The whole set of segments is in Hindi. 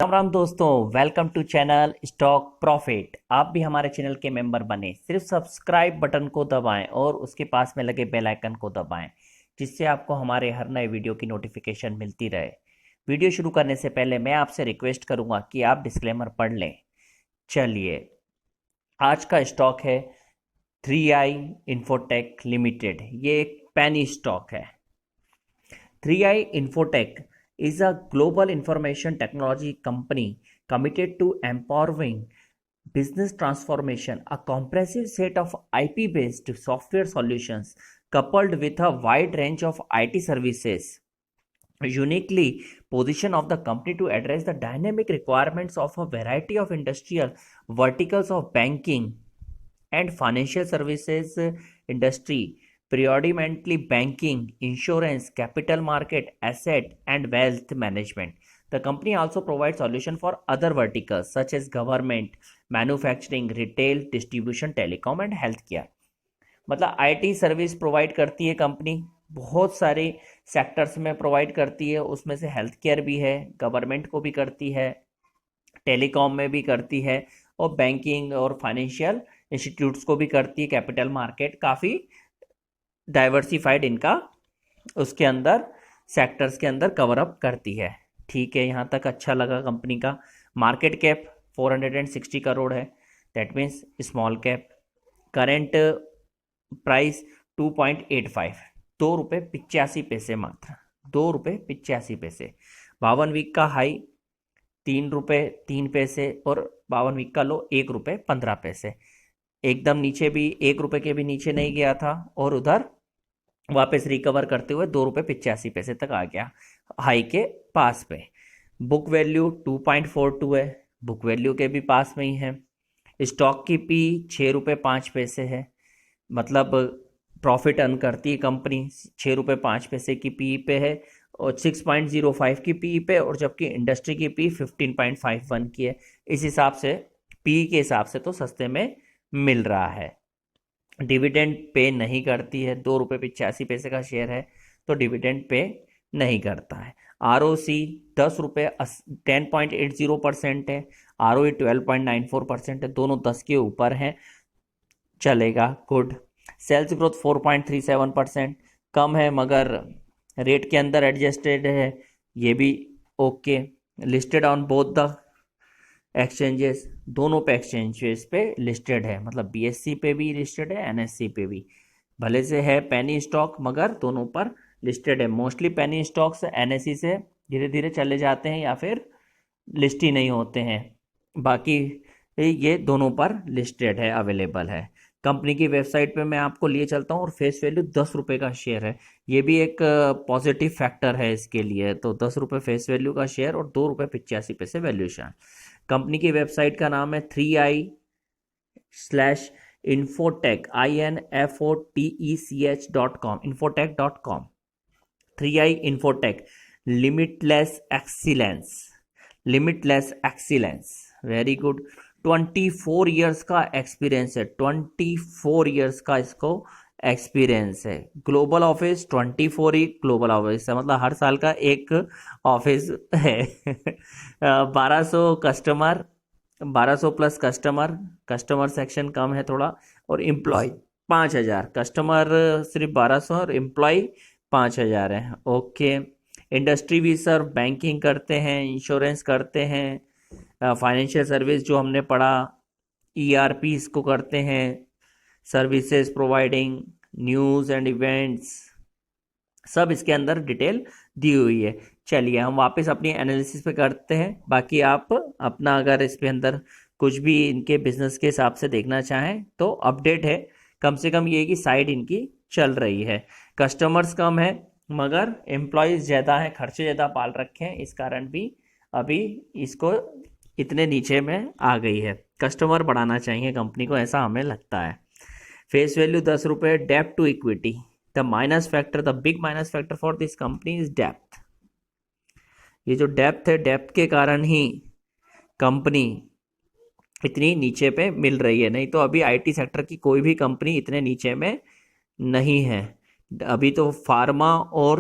राम राम दोस्तों, welcome to channel stock profit. आप भी हमारे चैनल के मेंबर बने, सिर्फ सब्सक्राइब बटन को दबाएं और उसके पास में लगे बेल आइकन को दबाएं, जिससे आपको हमारे हर नए वीडियो की नोटिफिकेशन मिलती रहे। वीडियो शुरू करने से पहले मैं आपसे रिक्वेस्ट करूंगा कि आप डिस्क्लेमर पढ़ लें। चलिए, आज का स्टॉक है 3i इंफोटेक लिमिटेड। ये एक पेनी स्टॉक है। 3i Infotech is a global information technology company committed to empowering business transformation. A comprehensive set of IP-based software solutions coupled with a wide range of IT services uniquely position of the company to address the dynamic requirements of a variety of industrial verticals of banking and financial services industry, predominantly banking, insurance, capital market, asset and wealth management. The company also provides solutions for other verticals such as government, manufacturing, retail, distribution, telecom and healthcare. मतलब आईटी सर्विस प्रोवाइड करती है कंपनी, बहुत सारे सेक्टर्स में प्रोवाइड करती है। उसमें से हेल्थ केयर भी है, गवर्नमेंट को भी करती है, टेलीकॉम में भी करती है और बैंकिंग और फाइनेंशियल इंस्टीट्यूट्स को भी करती है। कैपिटल मार्केट काफ़ी डाइवर्सिफाइड इनका उसके अंदर सेक्टर्स के अंदर कवर अप करती है। ठीक है, यहाँ तक अच्छा लगा। कंपनी का मार्केट कैप 460 करोड़ है, that means small cap. Current price 2.85, 2 रुपये 85 पैसे मात्र, 2 रुपये 85 पैसे। 52 वीक का हाई 3 रुपये 3 पैसे और 52 वीक का लो 1 रुपये 15 पैसे। एकदम नीचे भी 1 रुपये के भी नीचे नहीं गया था और उधर वापस रिकवर करते हुए 2 रुपये 85 पैसे तक आ गया हाई के पास पे। बुक वैल्यू 2.42 है, बुक वैल्यू के भी पास में ही है। स्टॉक की पी 6 रुपये 5 पैसे है, मतलब प्रॉफिट अर्न करती है कंपनी 6 रुपये 5 पैसे की पी पे है और 6.05 की पी पे, और जबकि इंडस्ट्री की पी 15.51 की है। इस हिसाब से पी के हिसाब से तो सस्ते में मिल रहा है। डिविडेंड पे नहीं करती है, 2 रुपये 85 पैसे का शेयर है तो डिविडेंड पे नहीं करता है। ROC 10.80% है, ROE 12.94% है, दोनों 10 के ऊपर हैं, चलेगा, गुड। सेल्स ग्रोथ 4.37%, कम है मगर रेट के अंदर एडजस्टेड है, ये भी okay. Listed on both the exchanges, दोनों पे एक्सचेंजेस पे लिस्टेड है, मतलब BSE पे भी लिस्टेड है, NSE पे भी। भले से है पेनी स्टॉक मगर दोनों पर लिस्टेड है। मोस्टली पेनी स्टॉक्स NSE से धीरे धीरे चले जाते हैं या फिर लिस्ट ही नहीं होते हैं, बाकी ये दोनों पर लिस्टेड है, अवेलेबल है। कंपनी की वेबसाइट पे मैं आपको लिए चलता हूँ और फेस वैल्यू 10 रुपये का शेयर है, ये भी एक पॉजिटिव फैक्टर है इसके लिए। तो 10 रुपये फेस वैल्यू का शेयर और 2 रुपये 85 पैसे वैल्यूशन। कंपनी की वेबसाइट का नाम है 3i/infotech infotech.com, infotech.com। 3i Infotech, limitless excellence, limitless excellence, very good. 24 years का एक्सपीरियंस है, 24 ईयर्स का इसको एक्सपीरियंस है। ग्लोबल ऑफिस 24 ही ग्लोबल ऑफिस है, मतलब हर साल का एक ऑफिस है। 1200 customer, 1200 plus customer, customer section कम है थोड़ा, और एम्प्लॉय 5000। कस्टमर सिर्फ 1200 और एम्प्लॉय 5000 है, ओके। इंडस्ट्री भी सर बैंकिंग करते हैं, इंश्योरेंस करते हैं, फाइनेंशियल सर्विस जो हमने पढ़ा, ERP इसको करते हैं, services providing, news and events, सब इसके अंदर डिटेल दी हुई है। चलिए हम वापस अपनी एनालिसिस पे करते हैं। बाकी आप अपना अगर इस पे अंदर कुछ भी इनके बिजनेस के हिसाब से देखना चाहें तो अपडेट है, कम से कम ये कि साइड इनकी चल रही है। कस्टमर्स कम है मगर एम्प्लॉयज़ ज़्यादा हैं, खर्चे ज़्यादा पाल रखे हैं, इस कारण भी अभी इसको इतने नीचे में आ गई है। कस्टमर बढ़ाना चाहिए कंपनी को, ऐसा हमें लगता है। फेस वैल्यू 10 रुपये। डेप्ट to equity, the minus factor, the big minus factor for this company is depth. ये जो डेप्थ है, डेप्थ के कारण ही कंपनी इतनी नीचे पे मिल रही है, नहीं तो अभी IT सेक्टर की कोई भी कंपनी इतने नीचे में नहीं है। अभी तो फार्मा और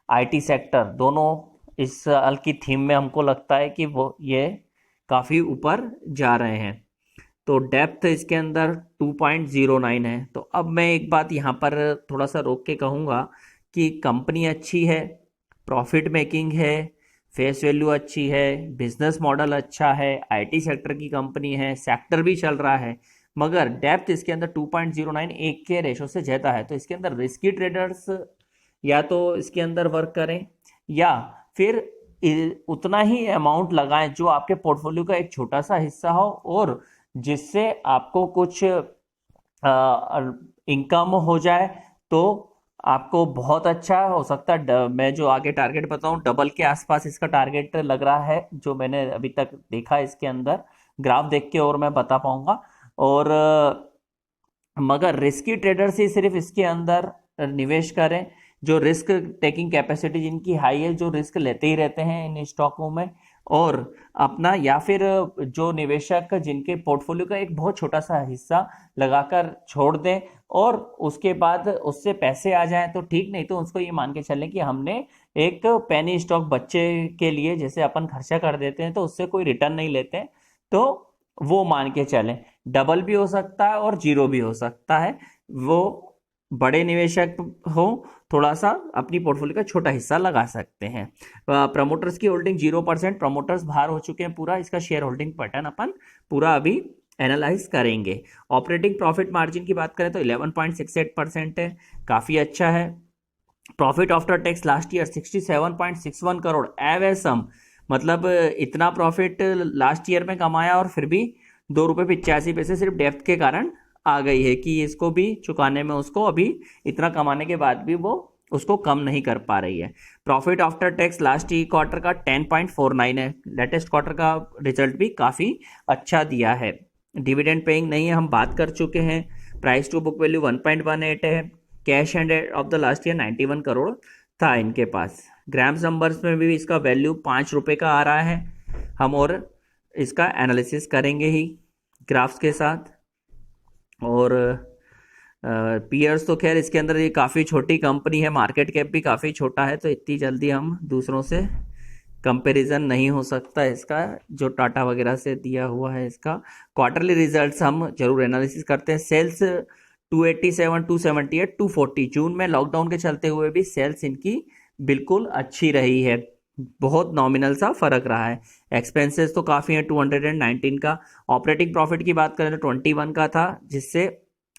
IT सेक्टर दोनों इस साल की थीम में हमको लगता है कि वो ये काफ़ी ऊपर जा रहे हैं। तो डेप्थ इसके अंदर 2.09 है। तो अब मैं एक बात यहाँ पर थोड़ा सा रोक के कहूँगा कि कंपनी अच्छी है, प्रॉफिट मेकिंग है, फेस वैल्यू अच्छी है, बिजनेस मॉडल अच्छा है, आईटी सेक्टर की कंपनी है, सेक्टर भी चल रहा है, मगर डेप्थ इसके अंदर 2.09 एक के रेशो से ज़्यादा है। तो इसके अंदर रिस्की ट्रेडर्स या तो इसके अंदर वर्क करें या फिर उतना ही अमाउंट लगाएं जो आपके पोर्टफोलियो का एक छोटा सा हिस्सा हो और जिससे आपको कुछ इनकम हो जाए। तो आपको बहुत अच्छा हो सकता है। मैं जो आगे टारगेट बताऊं, डबल के आसपास इसका टारगेट लग रहा है जो मैंने अभी तक देखा इसके अंदर, ग्राफ देख के और मैं बता पाऊंगा। और मगर रिस्की ट्रेडर्स ही सिर्फ इसके अंदर निवेश करें जो रिस्क टेकिंग कैपेसिटी जिनकी हाई है, जो रिस्क लेते ही रहते हैं इन स्टॉकों में, और अपना या फिर जो निवेशक जिनके पोर्टफोलियो का एक बहुत छोटा सा हिस्सा लगाकर छोड़ दें और उसके बाद उससे पैसे आ जाएं तो ठीक, नहीं तो उसको ये मान के चलें कि हमने एक पेनी स्टॉक बच्चे के लिए जैसे अपन खर्चा कर देते हैं तो उससे कोई रिटर्न नहीं लेते हैं, तो वो मान के चलें। डबल भी हो सकता है और जीरो भी हो सकता है। वो बड़े निवेशक हो थोड़ा सा अपनी पोर्टफोलियो का छोटा हिस्सा लगा सकते हैं। प्रमोटर्स की होल्डिंग 0%, प्रमोटर्स बाहर हो चुके हैं पूरा। इसका शेयर होल्डिंग पैटर्न अपन पूरा अभी एनालाइज करेंगे। ऑपरेटिंग प्रॉफिट मार्जिन की बात करें तो 11.68% है, काफ़ी अच्छा है। Profit after tax last year 67.61 crore awesome, मतलब इतना प्रॉफिट लास्ट ईयर में कमाया और फिर भी ₹2.85 सिर्फ डेप्थ के कारण आ गई है कि इसको भी चुकाने में उसको अभी इतना कमाने के बाद भी वो उसको कम नहीं कर पा रही है। Profit after tax last quarter का 10.49 है, लेटेस्ट क्वार्टर का रिजल्ट भी काफ़ी अच्छा दिया है। डिविडेंड पेइंग नहीं है, हम बात कर चुके हैं। प्राइस टू बुक वैल्यू 1.18 है। Cash end of the last year 91 crore था इनके पास। ग्राम्स नंबर्स में भी इसका वैल्यू ₹5 का आ रहा है। हम और इसका एनालिसिस करेंगे ही ग्राफ्स के साथ। और पीयर्स तो खैर इसके अंदर ये काफ़ी छोटी कंपनी है, मार्केट कैप भी काफ़ी छोटा है, तो इतनी जल्दी हम दूसरों से कंपैरिजन नहीं हो सकता इसका जो टाटा वगैरह से दिया हुआ है। इसका क्वार्टरली रिजल्ट्स हम जरूर एनालिसिस करते हैं। सेल्स 287, 278, 240, जून में लॉकडाउन के चलते हुए भी सेल्स इनकी बिल्कुल अच्छी रही है, बहुत नॉमिनल सा फर्क रहा है। एक्सपेंसेस तो काफ़ी है, 219 का। ऑपरेटिंग प्रॉफिट की बात करें तो 21 का था, जिससे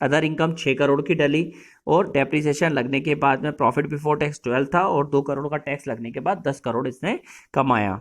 अदर इनकम 6 करोड़ की डली और डेप्रिसिएशन लगने के बाद में प्रॉफिट बिफोर टैक्स 12 था और 2 करोड़ का टैक्स लगने के बाद 10 करोड़ इसने कमाया,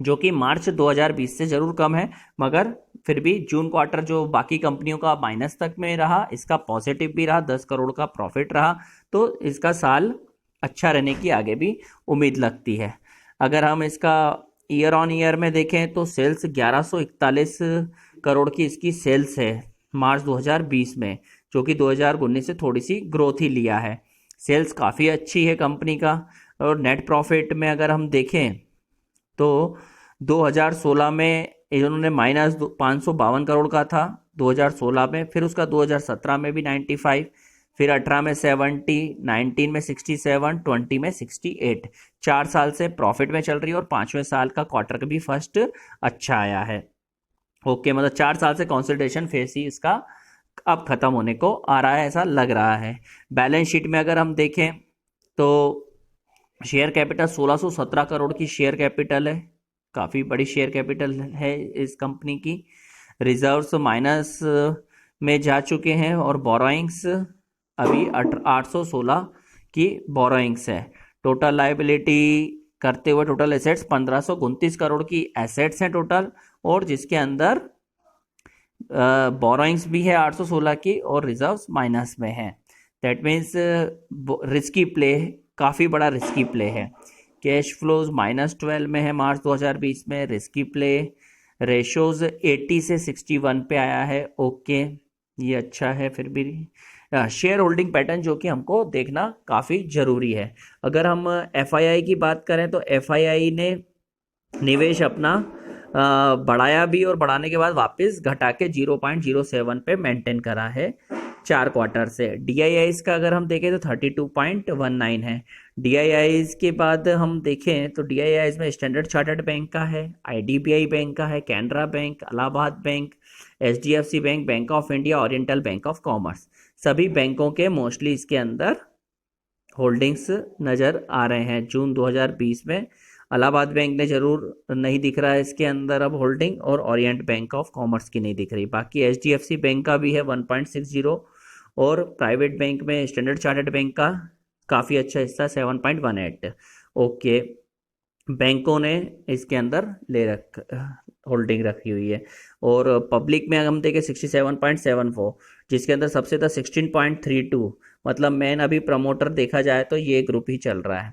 जो कि मार्च 2020 से ज़रूर कम है, मगर फिर भी जून क्वार्टर जो बाकी कंपनियों का माइनस तक में रहा, इसका पॉजिटिव भी रहा, 10 करोड़ का प्रॉफिट रहा। तो इसका साल अच्छा रहने की आगे भी उम्मीद लगती है। अगर हम इसका ईयर ऑन ईयर में देखें तो सेल्स 1141 करोड़ की इसकी सेल्स है मार्च 2020 में, जो कि 2019 से थोड़ी सी ग्रोथ ही लिया है। सेल्स काफ़ी अच्छी है कंपनी का। और नेट प्रॉफिट में अगर हम देखें तो 2016 में इन्होंने माइनस 552 करोड़ का था 2016 में, फिर उसका 2017 में भी 95, फिर 18 में 70, 19 में 67, 20 में 68। 4 साल से प्रॉफिट में चल रही है और 5वें साल का क्वार्टर का भी फर्स्ट अच्छा आया है। ओके, मतलब 4 साल से कंसोलिडेशन फेस ही इसका अब खत्म होने को आ रहा है, ऐसा लग रहा है। बैलेंस शीट में अगर हम देखें तो शेयर कैपिटल 1617 करोड़ की शेयर कैपिटल है, काफ़ी बड़ी शेयर कैपिटल है इस कंपनी की। रिजर्व्स माइनस में जा चुके हैं और बोरोइंग्स अभी 816 की बोरोइंग्स है। टोटल लायबिलिटी करते हुए टोटल एसेट्स 1529 करोड़ की एसेट्स हैं टोटल, और जिसके अंदर बोरोइंग्स भी है 816 की और रिजर्व्स माइनस में है। दैट मीन्स रिस्की प्ले, काफ़ी बड़ा रिस्की प्ले है। कैश फ्लोज -12 में है मार्च 2020 में, रिस्की प्ले। रेशोज 80 से 61 पे आया है। ओके, ये अच्छा है। फिर भी शेयर होल्डिंग पैटर्न जो कि हमको देखना काफ़ी ज़रूरी है। अगर हम एफआईआई की बात करें तो एफआईआई ने निवेश अपना बढ़ाया भी और बढ़ाने के बाद वापस घटा के 0.07 पे मेंटेन करा है। 4 क्वार्टर से। DIIs का अगर हम देखें तो 32.19 है। DIIs के बाद हम देखें तो DIIs में स्टैंडर्ड चार्टर्ड बैंक का है, IDBI बैंक का है, Canara bank, Allahabad bank, HDFC bank, bank of India, oriental bank of commerce, सभी बैंकों के मोस्टली इसके अंदर होल्डिंग्स नज़र आ रहे हैं जून 2020 में। इलाहाबाद बैंक ने जरूर नहीं दिख रहा है इसके अंदर अब होल्डिंग, और ओरिएंट बैंक ऑफ कॉमर्स की नहीं दिख रही। बाकी HDFC बैंक का भी है 1.60, और प्राइवेट बैंक में स्टैंडर्ड चार्टर्ड बैंक का काफ़ी अच्छा हिस्सा 7.18। ओके, बैंकों ने इसके अंदर होल्डिंग रखी हुई है। और पब्लिक में अगर हम देखें 67.74, जिसके अंदर सबसे ज़्यादा 16.32, मतलब मेन अभी प्रमोटर देखा जाए तो ये ग्रुप ही चल रहा है,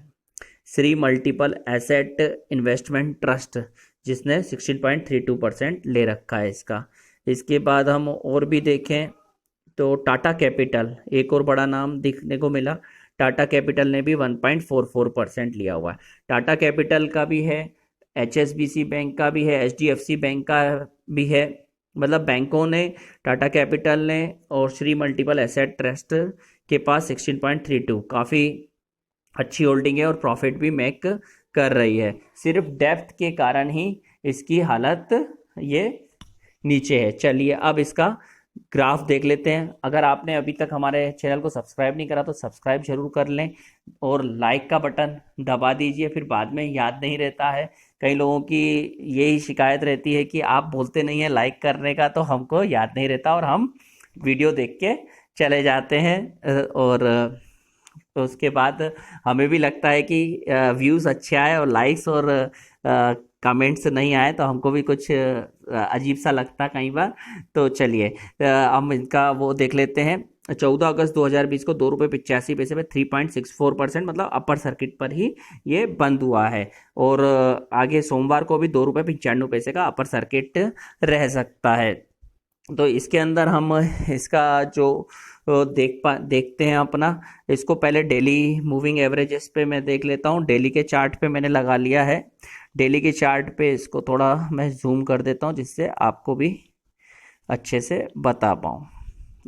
Shri multiple asset investment trust, जिसने 16.32% ले रखा है इसका। इसके बाद हम और भी देखें तो टाटा कैपिटल, एक और बड़ा नाम दिखने को मिला, टाटा कैपिटल ने भी 1.44% लिया हुआ है। टाटा कैपिटल का भी है, HSBC बैंक का भी है, HDFC बैंक का भी है, मतलब बैंकों ने, टाटा कैपिटल ने और श्री मल्टीपल एसेट ट्रस्ट के पास 16.32, काफ़ी अच्छी होल्डिंग है और प्रॉफिट भी मेक कर रही है। सिर्फ डेप्थ के कारण ही इसकी हालत ये नीचे है। चलिए अब इसका ग्राफ देख लेते हैं। अगर आपने अभी तक हमारे चैनल को सब्सक्राइब नहीं करा तो सब्सक्राइब जरूर कर लें और लाइक का बटन दबा दीजिए, फिर बाद में याद नहीं रहता है। कई लोगों की यही शिकायत रहती है कि आप बोलते नहीं हैं लाइक करने का, तो हमको याद नहीं रहता और हम वीडियो देख के चले जाते हैं, और तो उसके बाद हमें भी लगता है कि व्यूज़ अच्छे आए और लाइक्स और कमेंट्स नहीं आए तो हमको भी कुछ अजीब सा लगता कई बार। तो चलिए हम इनका वो देख लेते हैं। 14 अगस्त 2020 को 2 रुपये 85 पैसे पे 3.64%, मतलब अपर सर्किट पर ही ये बंद हुआ है। और आगे सोमवार को भी 2 रुपये 95 पैसे का अपर सर्किट रह सकता है। तो इसके अंदर हम इसका जो देखते हैं अपना, इसको पहले डेली मूविंग एवरेजेस पे मैं देख लेता हूँ। डेली के चार्ट पे मैंने लगा लिया है। डेली के चार्ट पे इसको थोड़ा मैं जूम कर देता हूँ जिससे आपको भी अच्छे से बता पाऊँ।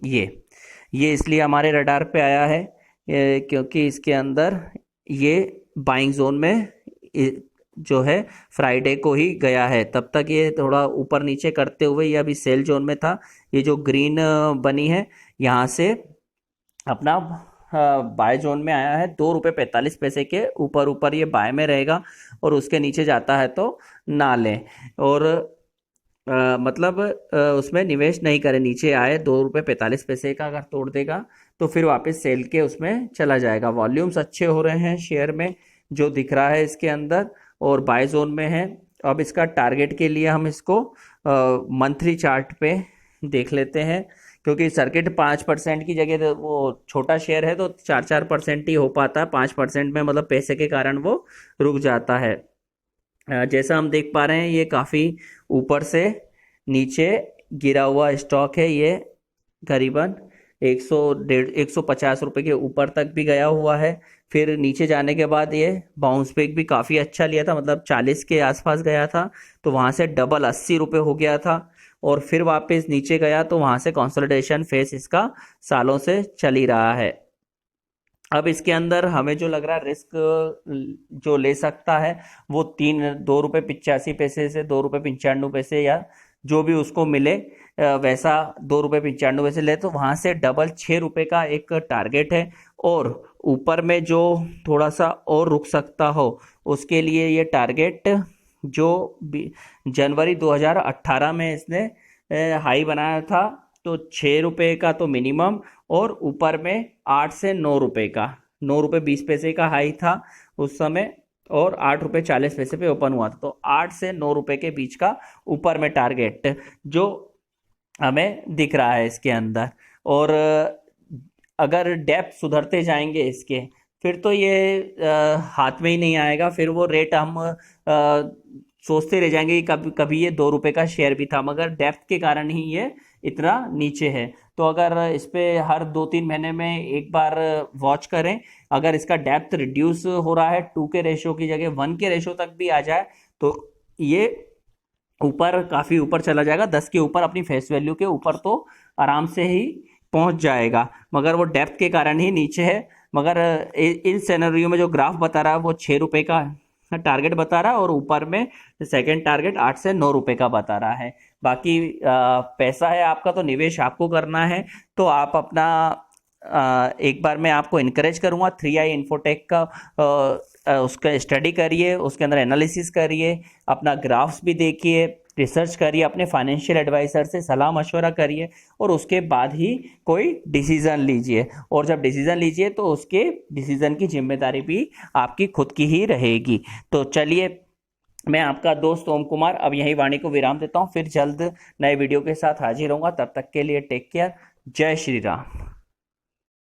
ये इसलिए हमारे रडार पे आया है क्योंकि इसके अंदर ये बाइंग जोन में जो है फ्राइडे को ही गया है। तब तक ये थोड़ा ऊपर नीचे करते हुए ये अभी सेल जोन में था। ये जो ग्रीन बनी है यहाँ से अपना बाय जोन में आया है। 2 रुपये 45 पैसे के ऊपर ये बाय में रहेगा और उसके नीचे जाता है तो ना लें, और मतलब उसमें निवेश नहीं करें। नीचे आए 2 रुपये 45 पैसे का अगर तोड़ देगा तो फिर वापस सेल के उसमें चला जाएगा। वॉल्यूम्स अच्छे हो रहे हैं शेयर में जो दिख रहा है इसके अंदर, और बाय जोन में है। अब इसका टारगेट के लिए हम इसको मंथली चार्ट पे देख लेते हैं, क्योंकि सर्किट 5% की जगह तो वो छोटा शेयर है तो 4% ही हो पाता है। 5% में मतलब पैसे के कारण वो रुक जाता है। जैसा हम देख पा रहे हैं ये काफ़ी ऊपर से नीचे गिरा हुआ स्टॉक है। ये करीबन 150 रुपये के ऊपर तक भी गया हुआ है। फिर नीचे जाने के बाद ये बाउंस बैक भी काफ़ी अच्छा लिया था, मतलब 40 के आसपास गया था तो वहाँ से डबल 80 रुपये हो गया था, और फिर वापस नीचे गया तो वहाँ से कंसोलिडेशन फेस इसका सालों से चल ही रहा है। अब इसके अंदर हमें जो लग रहा है रिस्क जो ले सकता है वो 2 रुपये 85 पैसे से 2 रुपये 95 पैसे, या जो भी उसको मिले वैसा 2 रुपये 95 पैसे ले, तो वहाँ से डबल 6 रुपये का एक टारगेट है। और ऊपर में जो थोड़ा सा और रुक सकता हो उसके लिए ये टारगेट जो जनवरी 2018 में इसने हाई बनाया था तो 6 रुपये का तो मिनिमम, और ऊपर में 8 से 9 रुपये का, 9 रुपये 20 पैसे का हाई था उस समय, और 8 रुपये 40 पैसे पे ओपन हुआ था। तो 8 से 9 रुपये के बीच का ऊपर में टारगेट जो हमें दिख रहा है इसके अंदर। और अगर डेप्थ सुधरते जाएंगे इसके, फिर तो ये हाथ में ही नहीं आएगा। फिर वो रेट हम सोचते रह जाएंगे कि कभी कभी ये 2 रुपये का शेयर भी था, मगर डेप्थ के कारण ही ये इतना नीचे है। तो अगर इस पे हर 2-3 महीने में एक बार वॉच करें, अगर इसका डेप्थ रिड्यूस हो रहा है 2 के रेशो की जगह 1 के रेशो तक भी आ जाए तो ये ऊपर काफ़ी ऊपर चला जाएगा। 10 के ऊपर अपनी फेस वैल्यू के ऊपर तो आराम से ही पहुंच जाएगा, मगर वो डेप्थ के कारण ही नीचे है। मगर इन सिनेरियो में जो ग्राफ बता रहा है वो 6 रुपए का टारगेट बता रहा है, और ऊपर में सेकंड टारगेट 8 से 9 रुपए का बता रहा है। बाकी पैसा है आपका, तो निवेश आपको करना है। तो आप अपना एक बार मैं आपको इनकरेज करूंगा 3i इन्फोटेक का उसका स्टडी करिए, उसके अंदर एनालिसिस करिए, अपना ग्राफ्स भी देखिए, रिसर्च करिए, अपने फाइनेंशियल एडवाइजर से सलाह मशवरा करिए, और उसके बाद ही कोई डिसीजन लीजिए। और जब डिसीजन लीजिए तो उसके डिसीजन की जिम्मेदारी भी आपकी खुद की ही रहेगी। तो चलिए, मैं आपका दोस्त ओम कुमार अब यही वाणी को विराम देता हूँ, फिर जल्द नए वीडियो के साथ हाजिर होऊंगा। तब तक के लिए टेक केयर। जय श्री राम।